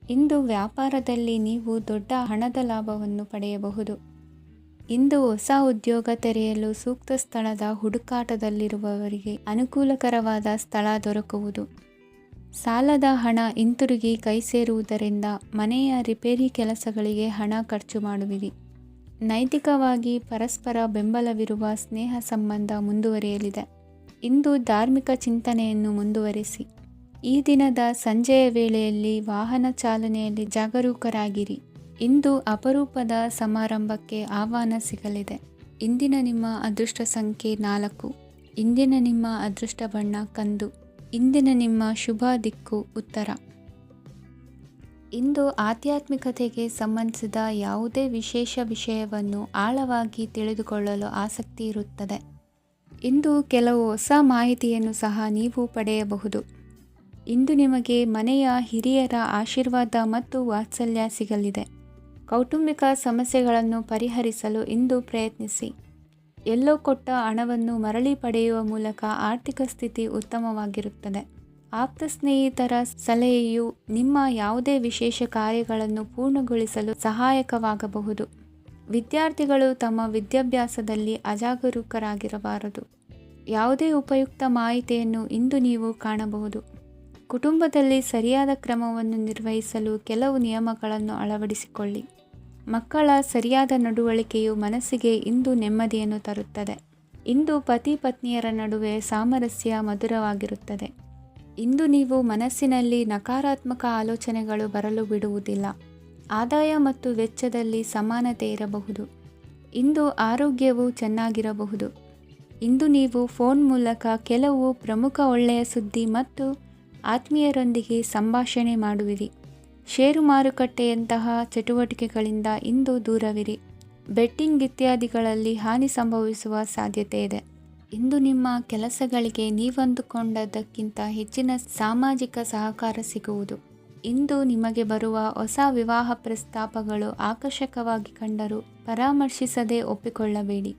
ಇಂದು ವ್ಯಾಪಾರದಲ್ಲಿ ನೀವು ದೊಡ್ಡ ಹಣದ ಲಾಭವನ್ನು ಪಡೆಯಬಹುದು. ಇಂದು ಹೊಸ ಉದ್ಯೋಗ ತೆರೆಯಲು ಸೂಕ್ತ ಸ್ಥಳದ ಹುಡುಕಾಟದಲ್ಲಿರುವವರಿಗೆ ಅನುಕೂಲಕರವಾದ ಸ್ಥಳ ದೊರಕುವುದು. ಸಾಲದ ಹಣ ಹಿಂತಿರುಗಿ ಕೈ ಸೇರುವುದರಿಂದ ಮನೆಯ ರಿಪೇರಿ ಕೆಲಸಗಳಿಗೆ ಹಣ ಖರ್ಚು ಮಾಡುವಿರಿ. ನೈತಿಕವಾಗಿ ಪರಸ್ಪರ ಬೆಂಬಲವಿರುವ ಸ್ನೇಹ ಸಂಬಂಧ ಮುಂದುವರಿಯಲಿದೆ. ಇಂದು ಧಾರ್ಮಿಕ ಚಿಂತನೆಯನ್ನು ಮುಂದುವರಿಸಿ. ಈ ದಿನದ ಸಂಜೆಯ ವೇಳೆಯಲ್ಲಿ ವಾಹನ ಚಾಲನೆಯಲ್ಲಿ ಜಾಗರೂಕರಾಗಿರಿ. ಇಂದು ಅಪರೂಪದ ಸಮಾರಂಭಕ್ಕೆ ಆಹ್ವಾನ ಸಿಗಲಿದೆ. ಇಂದಿನ ನಿಮ್ಮ ಅದೃಷ್ಟ ಸಂಖ್ಯೆ 4. ಇಂದಿನ ನಿಮ್ಮ ಅದೃಷ್ಟ ಬಣ್ಣ ಕಂದು. ಇಂದಿನ ನಿಮ್ಮ ಶುಭ ದಿಕ್ಕು ಉತ್ತರ. ಇಂದು ಆಧ್ಯಾತ್ಮಿಕತೆಗೆ ಸಂಬಂಧಿಸಿದ ಯಾವುದೇ ವಿಶೇಷ ವಿಷಯವನ್ನು ಆಳವಾಗಿ ತಿಳಿದುಕೊಳ್ಳಲು ಆಸಕ್ತಿ ಇರುತ್ತದೆ. ಇಂದು ಕೆಲವು ಹೊಸ ಮಾಹಿತಿಯನ್ನು ಸಹ ನೀವು ಪಡೆಯಬಹುದು. ಇಂದು ನಿಮಗೆ ಮನೆಯ ಹಿರಿಯರ ಆಶೀರ್ವಾದ ಮತ್ತು ವಾತ್ಸಲ್ಯ ಸಿಗಲಿದೆ. ಕೌಟುಂಬಿಕ ಸಮಸ್ಯೆಗಳನ್ನು ಪರಿಹರಿಸಲು ಇಂದು ಪ್ರಯತ್ನಿಸಿ. ಎಲ್ಲೋ ಕೊಟ್ಟ ಹಣವನ್ನು ಮರಳಿ ಪಡೆಯುವ ಮೂಲಕ ಆರ್ಥಿಕ ಸ್ಥಿತಿ ಉತ್ತಮವಾಗಿರುತ್ತದೆ. ಆಪ್ತ ಸ್ನೇಹಿತರ ಸಲಹೆಯು ನಿಮ್ಮ ಯಾವುದೇ ವಿಶೇಷ ಕಾರ್ಯಗಳನ್ನು ಪೂರ್ಣಗೊಳಿಸಲು ಸಹಾಯಕವಾಗಬಹುದು. ವಿದ್ಯಾರ್ಥಿಗಳು ತಮ್ಮ ವಿದ್ಯಾಭ್ಯಾಸದಲ್ಲಿ ಅಜಾಗರೂಕರಾಗಿರಬಾರದು. ಯಾವುದೇ ಉಪಯುಕ್ತ ಮಾಹಿತಿಯನ್ನು ಇಂದು ನೀವು ಕಾಣಬಹುದು. ಕುಟುಂಬದಲ್ಲಿ ಸರಿಯಾದ ಕ್ರಮವನ್ನು ನಿರ್ವಹಿಸಲು ಕೆಲವು ನಿಯಮಗಳನ್ನು ಅಳವಡಿಸಿಕೊಳ್ಳಿ. ಮಕ್ಕಳ ಸರಿಯಾದ ನಡವಳಿಕೆಯು ಮನಸ್ಸಿಗೆ ಇಂದು ನೆಮ್ಮದಿಯನ್ನು ತರುತ್ತದೆ. ಇಂದು ಪತಿ ಪತ್ನಿಯರ ನಡುವೆ ಸಾಮರಸ್ಯ ಮಧುರವಾಗಿರುತ್ತದೆ. ಇಂದು ನೀವು ಮನಸ್ಸಿನಲ್ಲಿ ನಕಾರಾತ್ಮಕ ಆಲೋಚನೆಗಳು ಬರಲು ಬಿಡುವುದಿಲ್ಲ. ಆದಾಯ ಮತ್ತು ವೆಚ್ಚದಲ್ಲಿ ಸಮಾನತೆ ಇರಬಹುದು. ಇಂದು ಆರೋಗ್ಯವು ಚೆನ್ನಾಗಿರಬಹುದು. ಇಂದು ನೀವು ಫೋನ್ ಮೂಲಕ ಕೆಲವು ಪ್ರಮುಖ ಒಳ್ಳೆಯ ಸುದ್ದಿ ಮತ್ತು ಆತ್ಮೀಯರೊಂದಿಗೆ ಸಂಭಾಷಣೆ ಮಾಡುವಿರಿ. ಷೇರು ಮಾರುಕಟ್ಟೆಯಂತಹ ಚಟುವಟಿಕೆಗಳಿಂದ ಇಂದು ದೂರವಿರಿ. ಬೆಟ್ಟಿಂಗ್ ಇತ್ಯಾದಿಗಳಲ್ಲಿ ಹಾನಿ ಸಂಭವಿಸುವ ಸಾಧ್ಯತೆ ಇದೆ. ಇಂದು ನಿಮ್ಮ ಕೆಲಸಗಳಿಗೆ ನೀವಂದುಕೊಂಡದ್ದಕ್ಕಿಂತ ಹೆಚ್ಚಿನ ಸಾಮಾಜಿಕ ಸಹಕಾರ ಸಿಗುವುದು. ಇಂದು ನಿಮಗೆ ಬರುವ ಹೊಸ ವಿವಾಹ ಪ್ರಸ್ತಾಪಗಳು ಆಕರ್ಷಕವಾಗಿ ಕಂಡರೂ ಪರಾಮರ್ಶಿಸದೆ ಒಪ್ಪಿಕೊಳ್ಳಬೇಡಿ.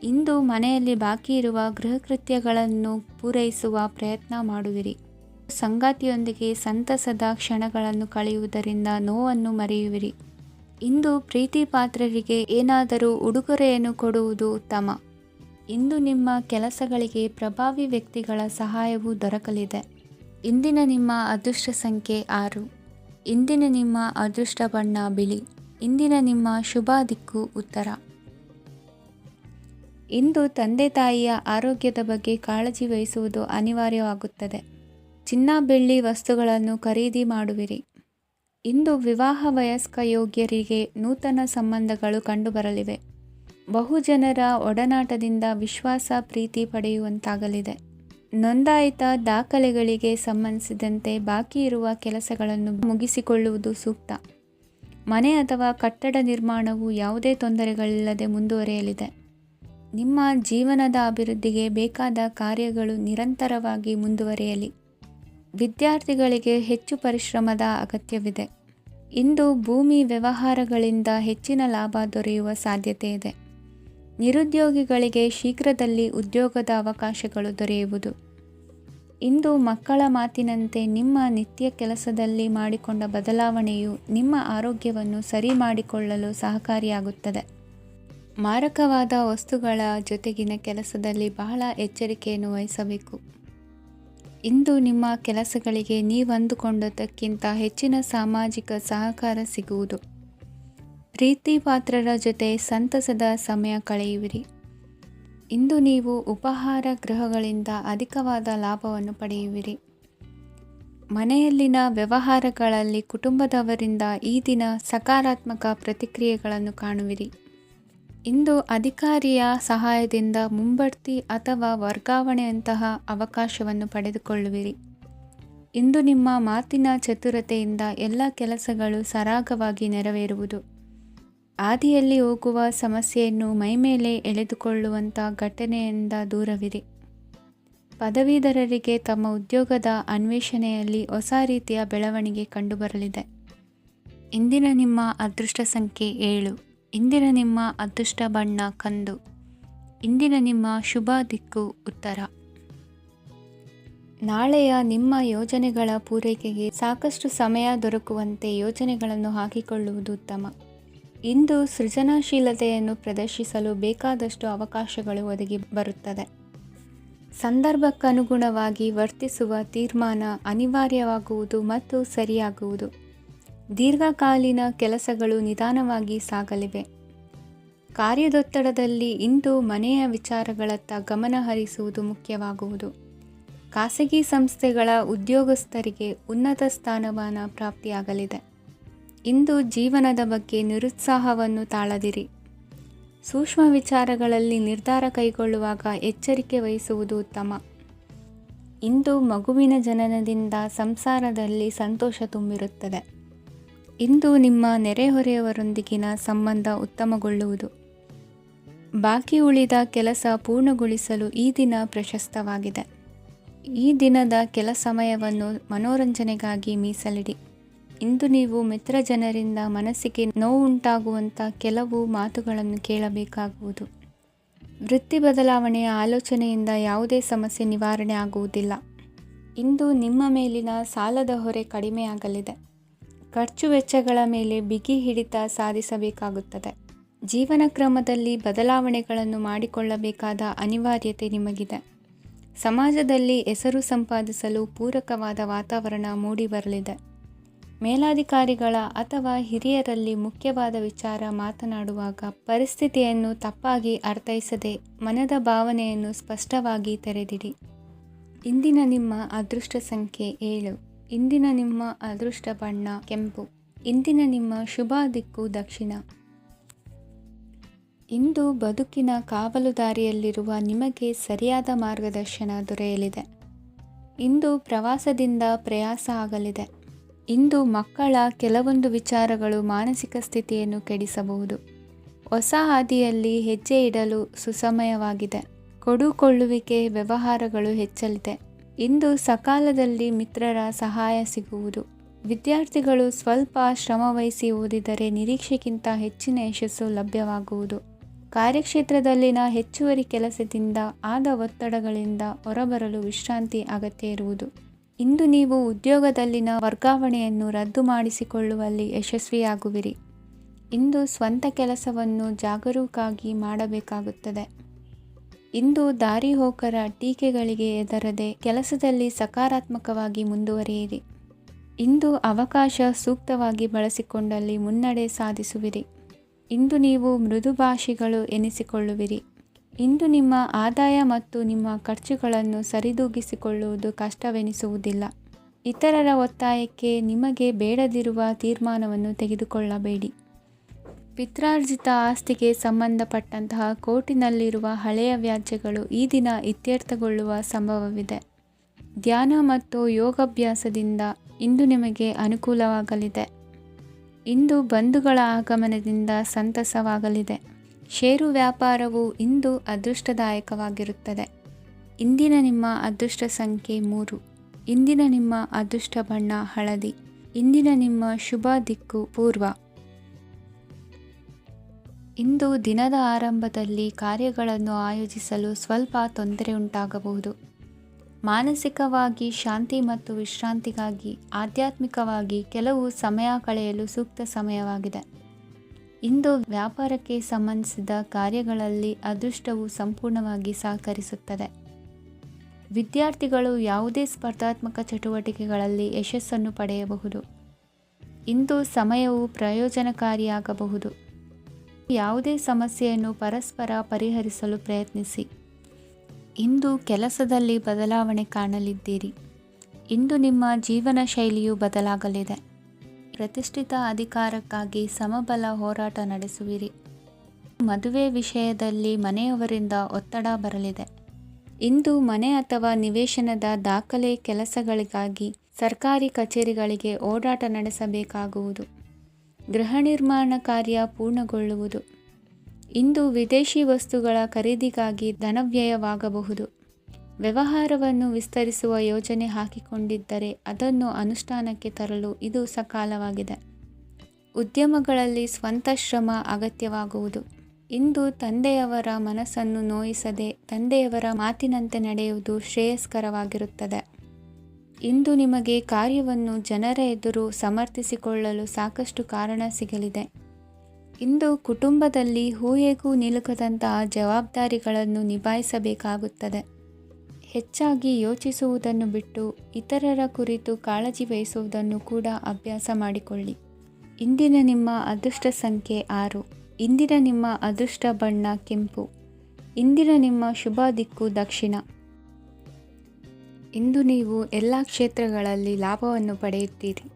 ಇಂದು ಮನೆಯಲ್ಲಿ ಬಾಕಿ ಇರುವ ಗೃಹಕೃತ್ಯಗಳನ್ನು ಪೂರೈಸುವ ಪ್ರಯತ್ನ ಮಾಡುವಿರಿ. ಸಂಗಾತಿಯೊಂದಿಗೆ ಸಂತಸದ ಕ್ಷಣಗಳನ್ನು ಕಳೆಯುವುದರಿಂದ ನೋವನ್ನು ಮರೆಯುವಿರಿ. ಇಂದು ಪ್ರೀತಿ ಪಾತ್ರರಿಗೆ ಏನಾದರೂ ಉಡುಗೊರೆಯನ್ನು ಕೊಡುವುದು ಉತ್ತಮ. ಇಂದು ನಿಮ್ಮ ಕೆಲಸಗಳಿಗೆ ಪ್ರಭಾವಿ ವ್ಯಕ್ತಿಗಳ ಸಹಾಯವು ದೊರಕಲಿದೆ. ಇಂದಿನ ನಿಮ್ಮ ಅದೃಷ್ಟ ಸಂಖ್ಯೆ 6. ಇಂದಿನ ನಿಮ್ಮ ಅದೃಷ್ಟ ಬಣ್ಣ ಬಿಳಿ. ಇಂದಿನ ನಿಮ್ಮ ಶುಭ ದಿಕ್ಕು ಉತ್ತರ. ಇಂದು ತಂದೆ ತಾಯಿಯ ಆರೋಗ್ಯದ ಬಗ್ಗೆ ಕಾಳಜಿ ವಹಿಸುವುದು ಅನಿವಾರ್ಯವಾಗುತ್ತದೆ. ಚಿನ್ನ ಬೆಳ್ಳಿ ವಸ್ತುಗಳನ್ನು ಖರೀದಿ ಮಾಡುವಿರಿ. ಇಂದು ವಿವಾಹ ವಯಸ್ಕ ಯೋಗ್ಯರಿಗೆ ನೂತನ ಸಂಬಂಧಗಳು ಕಂಡುಬರಲಿವೆ. ಬಹುಜನರ ಒಡನಾಟದಿಂದ ವಿಶ್ವಾಸ ಪ್ರೀತಿ ಪಡೆಯುವಂತಾಗಲಿದೆ. ನೋಂದಾಯಿತ ದಾಖಲೆಗಳಿಗೆ ಸಂಬಂಧಿಸಿದಂತೆ ಬಾಕಿ ಇರುವ ಕೆಲಸಗಳನ್ನು ಮುಗಿಸಿಕೊಳ್ಳುವುದು ಸೂಕ್ತ. ಮನೆ ಅಥವಾ ಕಟ್ಟಡ ನಿರ್ಮಾಣವು ಯಾವುದೇ ತೊಂದರೆಗಳಿಲ್ಲದೆ ಮುಂದುವರಿಯಲಿದೆ. ನಿಮ್ಮ ಜೀವನದ ಅಭಿವೃದ್ಧಿಗೆ ಬೇಕಾದ ಕಾರ್ಯಗಳು ನಿರಂತರವಾಗಿ ಮುಂದುವರಿಯಲಿ. ವಿದ್ಯಾರ್ಥಿಗಳಿಗೆ ಹೆಚ್ಚು ಪರಿಶ್ರಮದ ಅಗತ್ಯವಿದೆ. ಇಂದು ಭೂಮಿ ವ್ಯವಹಾರಗಳಿಂದ ಹೆಚ್ಚಿನ ಲಾಭ ದೊರೆಯುವ ಸಾಧ್ಯತೆ ಇದೆ. ನಿರುದ್ಯೋಗಿಗಳಿಗೆ ಶೀಘ್ರದಲ್ಲಿ ಉದ್ಯೋಗದ ಅವಕಾಶಗಳು ದೊರೆಯುವುದು. ಇಂದು ಮಕ್ಕಳ ಮಾತಿನಂತೆ ನಿಮ್ಮ ನಿತ್ಯ ಕೆಲಸದಲ್ಲಿ ಮಾಡಿಕೊಂಡ ಬದಲಾವಣೆಯು ನಿಮ್ಮ ಆರೋಗ್ಯವನ್ನು ಸರಿ ಮಾಡಿಕೊಳ್ಳಲು ಸಹಕಾರಿಯಾಗುತ್ತದೆ. ಮಾರಕವಾದ ವಸ್ತುಗಳ ಜೊತೆಗಿನ ಕೆಲಸದಲ್ಲಿ ಬಹಳ ಎಚ್ಚರಿಕೆಯನ್ನು ವಹಿಸಬೇಕು. ಇಂದು ನಿಮ್ಮ ಕೆಲಸಗಳಿಗೆ ನೀವಂದುಕೊಂಡದ್ದಕ್ಕಿಂತ ಹೆಚ್ಚಿನ ಸಾಮಾಜಿಕ ಸಹಕಾರ ಸಿಗುವುದು. ಪ್ರೀತಿ ಪಾತ್ರರ ಜೊತೆ ಸಂತಸದ ಸಮಯ ಕಳೆಯುವಿರಿ. ಇಂದು ನೀವು ಉಪಹಾರ ಗೃಹಗಳಿಂದ ಅಧಿಕವಾದ ಲಾಭವನ್ನು ಪಡೆಯುವಿರಿ. ಮನೆಯಲ್ಲಿನ ವ್ಯವಹಾರಗಳಲ್ಲಿ ಕುಟುಂಬದವರಿಂದ ಈ ದಿನ ಸಕಾರಾತ್ಮಕ ಪ್ರತಿಕ್ರಿಯೆಗಳನ್ನು ಕಾಣುವಿರಿ. ಇಂದು ಅಧಿಕಾರಿಯ ಸಹಾಯದಿಂದ ಮುಂಬಡ್ತಿ ಅಥವಾ ವರ್ಗಾವಣೆಯಂತಹ ಅವಕಾಶವನ್ನು ಪಡೆದುಕೊಳ್ಳುವಿರಿ. ಇಂದು ನಿಮ್ಮ ಮಾತಿನ ಚತುರತೆಯಿಂದ ಎಲ್ಲ ಕೆಲಸಗಳು ಸರಾಗವಾಗಿ ನೆರವೇರುವುದು. ಹಾದಿಯಲ್ಲಿ ಹೋಗುವ ಸಮಸ್ಯೆಯನ್ನು ಮೈಮೇಲೆ ಎಳೆದುಕೊಳ್ಳುವಂಥ ಘಟನೆಯಿಂದ ದೂರವಿರಿ. ಪದವೀಧರರಿಗೆ ತಮ್ಮ ಉದ್ಯೋಗದ ಅನ್ವೇಷಣೆಯಲ್ಲಿ ಹೊಸ ರೀತಿಯ ಬೆಳವಣಿಗೆ ಕಂಡುಬರಲಿದೆ. ಇಂದಿನ ನಿಮ್ಮ ಅದೃಷ್ಟ ಸಂಖ್ಯೆ 7. ಇಂದಿನ ನಿಮ್ಮ ಅದೃಷ್ಟ ಬಣ್ಣ ಕಂದು. ಇಂದಿನ ನಿಮ್ಮ ಶುಭ ದಿಕ್ಕು ಉತ್ತರ. ನಾಳೆಯ ನಿಮ್ಮ ಯೋಜನೆಗಳ ಪೂರೈಕೆಗೆ ಸಾಕಷ್ಟು ಸಮಯ ದೊರಕುವಂತೆ ಯೋಜನೆಗಳನ್ನು ಹಾಕಿಕೊಳ್ಳುವುದು ಉತ್ತಮ. ಇಂದು ಸೃಜನಶೀಲತೆಯನ್ನು ಪ್ರದರ್ಶಿಸಲು ಬೇಕಾದಷ್ಟು ಅವಕಾಶಗಳು ಒದಗಿ ಬರುತ್ತದೆ. ಸಂದರ್ಭಕ್ಕನುಗುಣವಾಗಿ ವರ್ತಿಸುವ ತೀರ್ಮಾನ ಅನಿವಾರ್ಯವಾಗುವುದು ಮತ್ತು ಸರಿಯಾಗುವುದು. ದೀರ್ಘಕಾಲೀನ ಕೆಲಸಗಳು ನಿಧಾನವಾಗಿ ಸಾಗಲಿವೆ. ಕಾರ್ಯದೊತ್ತಡದಲ್ಲಿ ಇಂದು ಮನೆಯ ವಿಚಾರಗಳತ್ತ ಗಮನ ಹರಿಸುವುದು ಮುಖ್ಯವಾಗುವುದು. ಖಾಸಗಿ ಸಂಸ್ಥೆಗಳ ಉದ್ಯೋಗಸ್ಥರಿಗೆ ಉನ್ನತ ಸ್ಥಾನಮಾನ ಪ್ರಾಪ್ತಿಯಾಗಲಿದೆ. ಇಂದು ಜೀವನದ ಬಗ್ಗೆ ನಿರುತ್ಸಾಹವನ್ನು ತಾಳದಿರಿ. ಸೂಕ್ಷ್ಮ ವಿಚಾರಗಳಲ್ಲಿ ನಿರ್ಧಾರ ಕೈಗೊಳ್ಳುವಾಗ ಎಚ್ಚರಿಕೆ ವಹಿಸುವುದು ಉತ್ತಮ. ಇಂದು ಮಗುವಿನ ಜನನದಿಂದ ಸಂಸಾರದಲ್ಲಿ ಸಂತೋಷ ತುಂಬಿರುತ್ತದೆ. ಇಂದು ನಿಮ್ಮ ನೆರೆಹೊರೆಯವರೊಂದಿಗಿನ ಸಂಬಂಧ ಉತ್ತಮಗೊಳ್ಳುವುದು. ಬಾಕಿ ಉಳಿದ ಕೆಲಸ ಪೂರ್ಣಗೊಳಿಸಲು ಈ ದಿನ ಪ್ರಶಸ್ತವಾಗಿದೆ. ಈ ದಿನದ ಕೆಲ ಸಮಯವನ್ನು ಮನೋರಂಜನೆಗಾಗಿ ಮೀಸಲಿಡಿ. ಇಂದು ನೀವು ಮಿತ್ರ ಜನರಿಂದ ಮನಸ್ಸಿಗೆ ನೋವುಂಟಾಗುವಂಥ ಕೆಲವು ಮಾತುಗಳನ್ನು ಕೇಳಬೇಕಾಗುವುದು. ವೃತ್ತಿ ಬದಲಾವಣೆಯ ಆಲೋಚನೆಯಿಂದ ಯಾವುದೇ ಸಮಸ್ಯೆ ನಿವಾರಣೆ ಆಗುವುದಿಲ್ಲ. ಇಂದು ನಿಮ್ಮ ಮೇಲಿನ ಸಾಲದ ಹೊರೆ ಕಡಿಮೆಯಾಗಲಿದೆ. ಖರ್ಚು ವೆಚ್ಚಗಳ ಮೇಲೆ ಬಿಗಿ ಹಿಡಿತ ಸಾಧಿಸಬೇಕಾಗುತ್ತದೆ. ಜೀವನ ಕ್ರಮದಲ್ಲಿ ಬದಲಾವಣೆಗಳನ್ನು ಮಾಡಿಕೊಳ್ಳಬೇಕಾದ ಅನಿವಾರ್ಯತೆ ನಿಮಗಿದೆ. ಸಮಾಜದಲ್ಲಿ ಹೆಸರು ಸಂಪಾದಿಸಲು ಪೂರಕವಾದ ವಾತಾವರಣ ಮೂಡಿಬರಲಿದೆ. ಮೇಲಾಧಿಕಾರಿಗಳ ಅಥವಾ ಹಿರಿಯರಲ್ಲಿ ಮುಖ್ಯವಾದ ವಿಚಾರ ಮಾತನಾಡುವಾಗ ಪರಿಸ್ಥಿತಿಯನ್ನು ತಪ್ಪಾಗಿ ಅರ್ಥೈಸದೆ ಮನದ ಭಾವನೆಯನ್ನು ಸ್ಪಷ್ಟವಾಗಿ ತೆರೆದಿಡಿ. ಇಂದಿನ ನಿಮ್ಮ ಅದೃಷ್ಟ ಸಂಖ್ಯೆ 7. ಇಂದಿನ ನಿಮ್ಮ ಅದೃಷ್ಟ ಬಣ್ಣ ಕೆಂಪು. ಇಂದಿನ ನಿಮ್ಮ ಶುಭ ದಿಕ್ಕು ದಕ್ಷಿಣ. ಇಂದು ಬದುಕಿನ ಕಾವಲುದಾರಿಯಲ್ಲಿರುವ ನಿಮಗೆ ಸರಿಯಾದ ಮಾರ್ಗದರ್ಶನ ದೊರೆಯಲಿದೆ. ಇಂದು ಪ್ರವಾಸದಿಂದ ಪ್ರಯಾಸ ಆಗಲಿದೆ. ಇಂದು ಮಕ್ಕಳ ಕೆಲವೊಂದು ವಿಚಾರಗಳು ಮಾನಸಿಕ ಸ್ಥಿತಿಯನ್ನು ಕೆಡಿಸಬಹುದು. ಹೊಸ ಹಾದಿಯಲ್ಲಿ ಹೆಜ್ಜೆ ಇಡಲು ಸುಸಮಯವಾಗಿದೆ. ಕೊಡುಕೊಳ್ಳುವಿಕೆ ವ್ಯವಹಾರಗಳು ಹೆಚ್ಚಲಿದೆ. ಇಂದು ಸಕಾಲದಲ್ಲಿ ಮಿತ್ರರ ಸಹಾಯ ಸಿಗುವುದು. ವಿದ್ಯಾರ್ಥಿಗಳು ಸ್ವಲ್ಪ ಶ್ರಮವಹಿಸಿ ಓದಿದರೆ ನಿರೀಕ್ಷೆಗಿಂತ ಹೆಚ್ಚಿನ ಯಶಸ್ಸು ಲಭ್ಯವಾಗುವುದು. ಕಾರ್ಯಕ್ಷೇತ್ರದಲ್ಲಿನ ಹೆಚ್ಚುವರಿ ಕೆಲಸದಿಂದ ಆದ ಒತ್ತಡಗಳಿಂದ ಹೊರಬರಲು ವಿಶ್ರಾಂತಿ ಅಗತ್ಯ ಇರುವುದು. ಇಂದು ನೀವು ಉದ್ಯೋಗದಲ್ಲಿನ ವರ್ಗಾವಣೆಯನ್ನು ರದ್ದು ಮಾಡಿಸಿಕೊಳ್ಳುವಲ್ಲಿ ಯಶಸ್ವಿಯಾಗುವಿರಿ. ಇಂದು ಸ್ವಂತ ಕೆಲಸವನ್ನು ಜಾಗರೂಕವಾಗಿ ಮಾಡಬೇಕಾಗುತ್ತದೆ. ಇಂದು ದಾರಿಹೋಕರ ಟೀಕೆಗಳಿಗೆ ಹೆದರದೆ ಕೆಲಸದಲ್ಲಿ ಸಕಾರಾತ್ಮಕವಾಗಿ ಮುಂದುವರಿಯಿರಿ. ಇಂದು ಅವಕಾಶ ಸೂಕ್ತವಾಗಿ ಬಳಸಿಕೊಂಡಲ್ಲಿ ಮುನ್ನಡೆ ಸಾಧಿಸುವಿರಿ. ಇಂದು ನೀವು ಮೃದುಭಾಷಿಗಳು ಎನಿಸಿಕೊಳ್ಳುವಿರಿ. ಇಂದು ನಿಮ್ಮ ಆದಾಯ ಮತ್ತು ನಿಮ್ಮ ಖರ್ಚುಗಳನ್ನು ಸರಿದೂಗಿಸಿಕೊಳ್ಳುವುದು ಕಷ್ಟವೆನಿಸುವುದಿಲ್ಲ. ಇತರರ ಒತ್ತಾಯಕ್ಕೆ ನಿಮಗೆ ಬೇಡದಿರುವ ತೀರ್ಮಾನವನ್ನು ತೆಗೆದುಕೊಳ್ಳಬೇಡಿ. ಪಿತ್ರಾರ್ಜಿತ ಆಸ್ತಿಗೆ ಸಂಬಂಧಪಟ್ಟಂತಹ ಕೋರ್ಟಿನಲ್ಲಿರುವ ಹಳೆಯ ವ್ಯಾಜ್ಯಗಳು ಈ ದಿನ ಇತ್ಯರ್ಥಗೊಳ್ಳುವ ಸಂಭವವಿದೆ. ಧ್ಯಾನ ಮತ್ತು ಯೋಗಾಭ್ಯಾಸದಿಂದ ಇಂದು ನಿಮಗೆ ಅನುಕೂಲವಾಗಲಿದೆ. ಇಂದು ಬಂಧುಗಳ ಆಗಮನದಿಂದ ಸಂತಸವಾಗಲಿದೆ. ಷೇರು ವ್ಯಾಪಾರವು ಇಂದು ಅದೃಷ್ಟದಾಯಕವಾಗಿರುತ್ತದೆ. ಇಂದಿನ ನಿಮ್ಮ ಅದೃಷ್ಟ ಸಂಖ್ಯೆ 3. ಇಂದಿನ ನಿಮ್ಮ ಅದೃಷ್ಟ ಬಣ್ಣ ಹಳದಿ. ಇಂದಿನ ನಿಮ್ಮ ಶುಭ ದಿಕ್ಕು ಪೂರ್ವ. ಇಂದು ದಿನದ ಆರಂಭದಲ್ಲಿ ಕಾರ್ಯಗಳನ್ನು ಆಯೋಜಿಸಲು ಸ್ವಲ್ಪ ತೊಂದರೆ ಉಂಟಾಗಬಹುದು. ಮಾನಸಿಕವಾಗಿ ಶಾಂತಿ ಮತ್ತು ವಿಶ್ರಾಂತಿಗಾಗಿ ಆಧ್ಯಾತ್ಮಿಕವಾಗಿ ಕೆಲವು ಸಮಯ ಕಳೆಯಲು ಸೂಕ್ತ ಸಮಯವಾಗಿದೆ. ಇಂದು ವ್ಯಾಪಾರಕ್ಕೆ ಸಂಬಂಧಿಸಿದ ಕಾರ್ಯಗಳಲ್ಲಿ ಅದೃಷ್ಟವು ಸಂಪೂರ್ಣವಾಗಿ ಸಹಕರಿಸುತ್ತದೆ. ವಿದ್ಯಾರ್ಥಿಗಳು ಯಾವುದೇ ಸ್ಪರ್ಧಾತ್ಮಕ ಚಟುವಟಿಕೆಗಳಲ್ಲಿ ಯಶಸ್ಸನ್ನು ಪಡೆಯಬಹುದು. ಇಂದು ಸಮಯವು ಪ್ರಯೋಜನಕಾರಿಯಾಗಬಹುದು. ಯಾವುದೇ ಸಮಸ್ಯೆಯನ್ನು ಪರಸ್ಪರ ಪರಿಹರಿಸಲು ಪ್ರಯತ್ನಿಸಿ. ಇಂದು ಕೆಲಸದಲ್ಲಿ ಬದಲಾವಣೆ ಕಾಣಲಿದ್ದೀರಿ. ಇಂದು ನಿಮ್ಮ ಜೀವನ ಶೈಲಿಯು ಬದಲಾಗಲಿದೆ. ಪ್ರತಿಷ್ಠಿತ ಅಧಿಕಾರಕ್ಕಾಗಿ ಸಮಬಲ ಹೋರಾಟ ನಡೆಸುವಿರಿ. ಮದುವೆ ವಿಷಯದಲ್ಲಿ ಮನೆಯವರಿಂದ ಒತ್ತಡ ಬರಲಿದೆ. ಇಂದು ಮನೆ ಅಥವಾ ನಿವೇಶನದ ದಾಖಲೆ ಕೆಲಸಗಳಿಗಾಗಿ ಸರ್ಕಾರಿ ಕಚೇರಿಗಳಿಗೆ ಓಡಾಟ ನಡೆಸಬೇಕಾಗುವುದು. ಗೃಹ ನಿರ್ಮಾಣ ಕಾರ್ಯ ಪೂರ್ಣಗೊಳ್ಳುವುದು. ಇಂದು ವಿದೇಶಿ ವಸ್ತುಗಳ ಖರೀದಿಗಾಗಿ ಧನವ್ಯಯವಾಗಬಹುದು. ವ್ಯವಹಾರವನ್ನು ವಿಸ್ತರಿಸುವ ಯೋಜನೆ ಹಾಕಿಕೊಂಡಿದ್ದರೆ ಅದನ್ನು ಅನುಷ್ಠಾನಕ್ಕೆ ತರಲು ಇದು ಸಕಾಲವಾಗಿದೆ. ಉದ್ಯಮಗಳಲ್ಲಿ ಸ್ವಂತ ಶ್ರಮ ಅಗತ್ಯವಾಗುವುದು. ಇಂದು ತಂದೆಯವರ ಮನಸ್ಸನ್ನು ನೋಯಿಸದೆ ತಂದೆಯವರ ಮಾತಿನಂತೆ ನಡೆಯುವುದು ಶ್ರೇಯಸ್ಕರವಾಗಿರುತ್ತದೆ. ಇಂದು ನಿಮಗೆ ಕಾರ್ಯವನ್ನು ಜನರ ಎದುರು ಸಮರ್ಥಿಸಿಕೊಳ್ಳಲು ಸಾಕಷ್ಟು ಕಾರಣ ಸಿಗಲಿದೆ. ಇಂದು ಕುಟುಂಬದಲ್ಲಿ ಊಹೆಗೂ ನಿಲುಕದಂತಹ ಜವಾಬ್ದಾರಿಗಳನ್ನು ನಿಭಾಯಿಸಬೇಕಾಗುತ್ತದೆ. ಹೆಚ್ಚಾಗಿ ಯೋಚಿಸುವುದನ್ನು ಬಿಟ್ಟು ಇತರರ ಕುರಿತು ಕಾಳಜಿ ವಹಿಸುವುದನ್ನು ಕೂಡ ಅಭ್ಯಾಸ ಮಾಡಿಕೊಳ್ಳಿ. ಇಂದಿನ ನಿಮ್ಮ ಅದೃಷ್ಟ ಸಂಖ್ಯೆ 6. ಇಂದಿನ ನಿಮ್ಮ ಅದೃಷ್ಟ ಬಣ್ಣ ಕೆಂಪು. ಇಂದಿನ ನಿಮ್ಮ ಶುಭ ದಿಕ್ಕು ದಕ್ಷಿಣ. ಇಂದು ನೀವು ಎಲ್ಲ ಕ್ಷೇತ್ರಗಳಲ್ಲಿ ಲಾಭವನ್ನು ಪಡೆಯುತ್ತೀರಿ.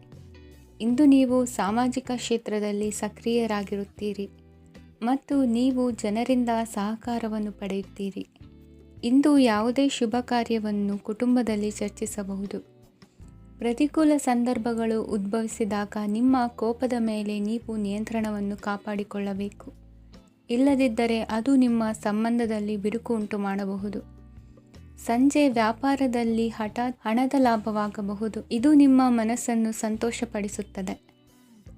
ಇಂದು ನೀವು ಸಾಮಾಜಿಕ ಕ್ಷೇತ್ರದಲ್ಲಿ ಸಕ್ರಿಯರಾಗಿರುತ್ತೀರಿ ಮತ್ತು ನೀವು ಜನರಿಂದ ಸಹಕಾರವನ್ನು ಪಡೆಯುತ್ತೀರಿ. ಇಂದು ಯಾವುದೇ ಶುಭ ಕಾರ್ಯವನ್ನು ಕುಟುಂಬದಲ್ಲಿ ಚರ್ಚಿಸಬಹುದು. ಪ್ರತಿಕೂಲ ಸಂದರ್ಭಗಳು ಉದ್ಭವಿಸಿದಾಗ ನಿಮ್ಮ ಕೋಪದ ಮೇಲೆ ನೀವು ನಿಯಂತ್ರಣವನ್ನು ಕಾಪಾಡಿಕೊಳ್ಳಬೇಕು. ಇಲ್ಲದಿದ್ದರೆ ಅದು ನಿಮ್ಮ ಸಂಬಂಧದಲ್ಲಿ ಬಿರುಕು ಉಂಟು ಮಾಡಬಹುದು. ಸಂಜೆ ವ್ಯಾಪಾರದಲ್ಲಿ ಹಠಾತ್ ಹಣದ ಲಾಭವಾಗಬಹುದು. ಇದು ನಿಮ್ಮ ಮನಸ್ಸನ್ನು ಸಂತೋಷಪಡಿಸುತ್ತದೆ.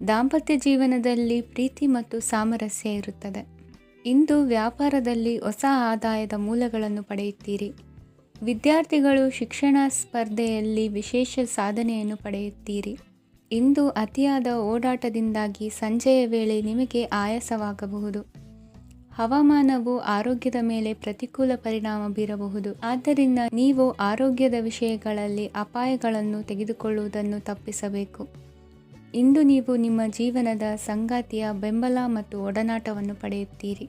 ದಾಂಪತ್ಯ ಜೀವನದಲ್ಲಿ ಪ್ರೀತಿ ಮತ್ತು ಸಾಮರಸ್ಯ ಇರುತ್ತದೆ. ಇಂದು ವ್ಯಾಪಾರದಲ್ಲಿ ಹೊಸ ಆದಾಯದ ಮೂಲಗಳನ್ನು ಪಡೆಯುತ್ತೀರಿ. ವಿದ್ಯಾರ್ಥಿಗಳು ಶಿಕ್ಷಣ ಸ್ಪರ್ಧೆಯಲ್ಲಿ ವಿಶೇಷ ಸಾಧನೆಯನ್ನು ಪಡೆಯುತ್ತೀರಿ. ಇಂದು ಅತಿಯಾದ ಓಡಾಟದಿಂದಾಗಿ ಸಂಜೆಯ ವೇಳೆ ನಿಮಗೆ ಆಯಾಸವಾಗಬಹುದು. ಹವಾಮಾನವು ಆರೋಗ್ಯದ ಮೇಲೆ ಪ್ರತಿಕೂಲ ಪರಿಣಾಮ ಬೀರಬಹುದು. ಆದ್ದರಿಂದ ನೀವು ಆರೋಗ್ಯದ ವಿಷಯಗಳಲ್ಲಿ ಅಪಾಯಗಳನ್ನು ತೆಗೆದುಕೊಳ್ಳುವುದನ್ನು ತಪ್ಪಿಸಬೇಕು. ಇಂದು ನೀವು ನಿಮ್ಮ ಜೀವನದ ಸಂಗಾತಿಯ ಬೆಂಬಲ ಮತ್ತು ಒಡನಾಟವನ್ನು ಪಡೆಯುತ್ತೀರಿ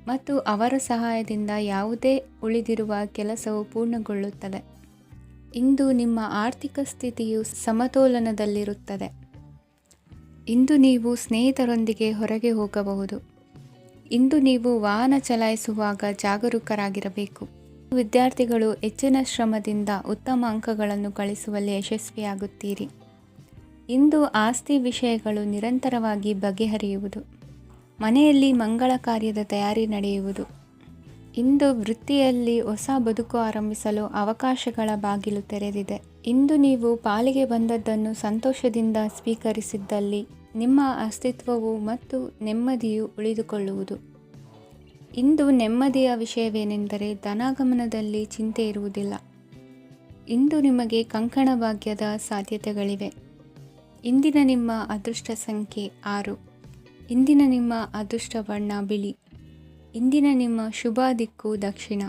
ಮತ್ತು ಅವರ ಸಹಾಯದಿಂದ ಯಾವುದೇ ಉಳಿದಿರುವ ಕೆಲಸವು ಪೂರ್ಣಗೊಳ್ಳುತ್ತದೆ. ಇಂದು ನಿಮ್ಮ ಆರ್ಥಿಕ ಸ್ಥಿತಿಯು ಸಮತೋಲನದಲ್ಲಿರುತ್ತದೆ. ಇಂದು ನೀವು ಸ್ನೇಹಿತರೊಂದಿಗೆ ಹೊರಗೆ ಹೋಗಬಹುದು. ಇಂದು ನೀವು ವಾಹನ ಚಲಾಯಿಸುವಾಗ ಜಾಗರೂಕರಾಗಿರಬೇಕು. ವಿದ್ಯಾರ್ಥಿಗಳು ಹೆಚ್ಚಿನ ಶ್ರಮದಿಂದ ಉತ್ತಮ ಅಂಕಗಳನ್ನು ಗಳಿಸುವಲ್ಲಿ ಯಶಸ್ವಿಯಾಗುತ್ತೀರಿ. ಇಂದು ಆಸ್ತಿ ವಿಷಯಗಳು ನಿರಂತರವಾಗಿ ಬಗೆಹರಿಯುವುದು. ಮನೆಯಲ್ಲಿ ಮಂಗಳ ಕಾರ್ಯದ ತಯಾರಿ ನಡೆಯುವುದು. ಇಂದು ವೃತ್ತಿಯಲ್ಲಿ ಹೊಸ ಬದುಕು ಆರಂಭಿಸಲು ಅವಕಾಶಗಳ ಬಾಗಿಲು ತೆರೆದಿದೆ. ಇಂದು ನೀವು ಪಾಲಿಗೆ ಬಂದದ್ದನ್ನು ಸಂತೋಷದಿಂದ ಸ್ವೀಕರಿಸಿದ್ದಲ್ಲಿ ನಿಮ್ಮ ಅಸ್ತಿತ್ವವು ಮತ್ತು ನೆಮ್ಮದಿಯು ಉಳಿದುಕೊಳ್ಳುವುದು. ಇಂದು ನೆಮ್ಮದಿಯ ವಿಷಯವೇನೆಂದರೆ ಧನಾಗಮನದಲ್ಲಿ ಚಿಂತೆ ಇರುವುದಿಲ್ಲ. ಇಂದು ನಿಮಗೆ ಕಂಕಣ ಭಾಗ್ಯದ ಸಾಧ್ಯತೆಗಳಿವೆ. ಇಂದಿನ ನಿಮ್ಮ ಅದೃಷ್ಟ ಸಂಖ್ಯೆ 6. ಇಂದಿನ ನಿಮ್ಮ ಅದೃಷ್ಟ ಬಣ್ಣ ಬಿಳಿ. ಇಂದಿನ ನಿಮ್ಮ ಶುಭ ದಿಕ್ಕು ದಕ್ಷಿಣ.